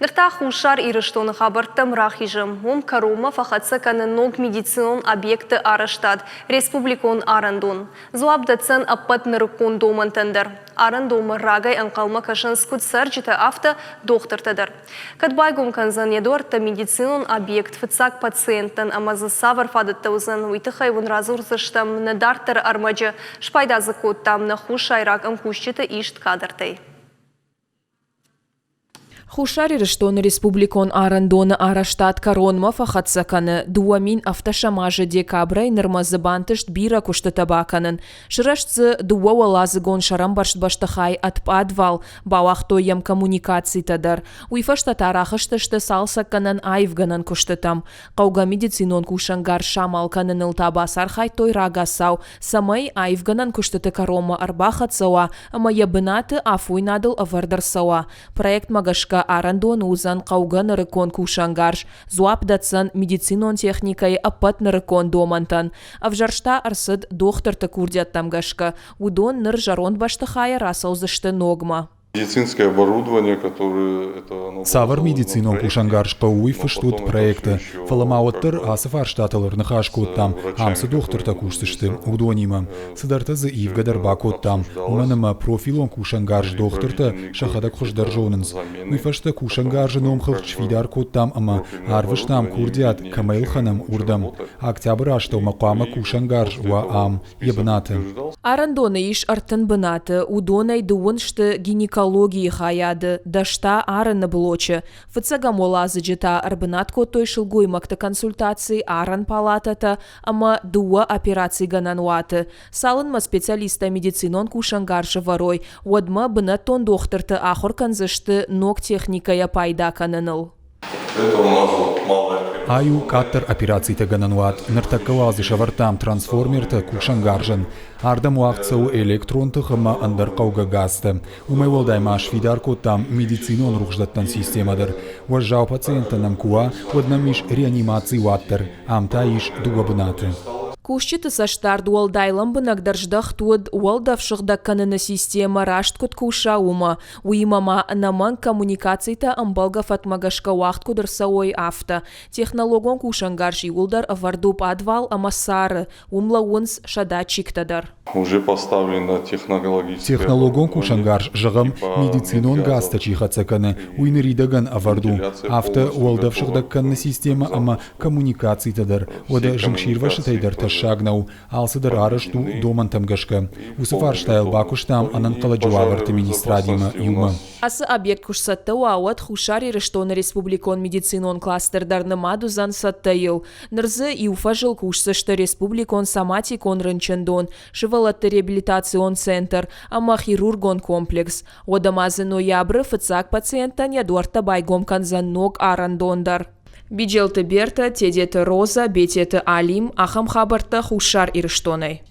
Дырта хушар ирыштон хабартым рахижым. Ом карома фахатса каныног медицинон объекты арыштад. Республикон арандун. Зуабдацын аппат нырыкон домантандыр. Арандомы рагай анқалма кашын скутсар жита авто доктортадыр. Кадбайгум канзан едуарта медицинон объект фыцак пациенттан амазы савар фадыттаузын уйтыхай вон разурзыштам надартыр армаджы шпайдазы коттам на хушайрак амкушчиты ишт кадартай. Хушари рештон республикон арандона араштат коронма фахатсаканы дуамин автошамажы декабрай нырмазыбантышт бира куштатабаканын. Шыраштсы дуа лазыгон шарам баштахай от подвал бауахтоям коммуникаций тадар. Уйфаштатарахыштышты салсаканын айвганан куштатам. Кауга медицинон кушангар шамалканын илтабасархай той рагасау. Самай айвганан куштаты корома арбахатсауа, ама ябынаты афуйнадыл авардарсауа. Проект магашка арандон узан кауган рыкон кушангарш, зуапдацан медицинон техникай апат нарыкон домантан. Авжаршта арсыд доктор курдят тамгашка, удон ныр жарон баштахая расаузышты ногма. Медицинское оборудование, которое... Савар медицинон кушангарш пауйфыштут проекты. Фаламауаттыр асыфар штаталырны хашкоттам. Амсы доктор такуштышты удонима. Сыдартазы ивгадар бакоттам. Уманыма профилон кушангарш докторта шахадак хождаржонынс. Уйфашта кушангаржы номхыл чвидар коттам, ама арвыштам курдят камайлханам урдам. Октябрь аштау макама кушангарш уа ам ебнаты. Арандоны иш артын бынаты, удонай дуыншты гинекологии хаяды, дашта араны блочы. Фыцагамолазы жита арбынат той шылгой макта консультации аран палатата, ама дуа операции ганануаты. Салынма специалиста медицинон кушангаршы варой, уадма бынаттон докторты ахор канзышты ног техникая пайда кананыл. Это у нас вот малая... Аю каттер операцийта ганануат, ныртаккалазы шавартам трансформерта кушангаржын. Ардам уақцау электронтыхыма андар кауга газты. Умайволдайма швидар коттам медицинон рухждаттан системадыр. Уажжау пациентанам куа, однамиш реанимации ваттыр, амта иш дугабынаты. Кушчиты саштар дуалдайлам бынагдерждах туад уалдавшыгда канына система рашткот куша ума. Уимама наман коммуникацийта амбалга фатмагашка уақт кудырсауой авто. Технологон кушангарш юлдар аварду подвал амасары. Умла унс шадатчиктадар. Уже поставлена технологическая... Технологон кушангарш жығым медицинон газта чихацаканы. Уйныридаган аварду. Авто уалдавшыгда канна система ама коммуникацийтадар. Ода жыңширвашытайдар шагнау, алсыдар арышту домантамгашка. Усыфарштайл бакуштам анан каладжуаварты министрадима юма. Асы объект кушсатта уауат хушари рештон республикон медицинон кластердарны мадузан саттайыл. Нырзы иуфажыл кушсышты республикон саматикон рынчындон, шывалатты реабилитацион центр, ама хирургон комплекс. Одамазы ноябры фыцак пациенттан ядуарта байгом канзан ног арандондар. Биджелты Берта, тедеты Роза, бететы Алим, ахам хабарта хушар ирыштонай.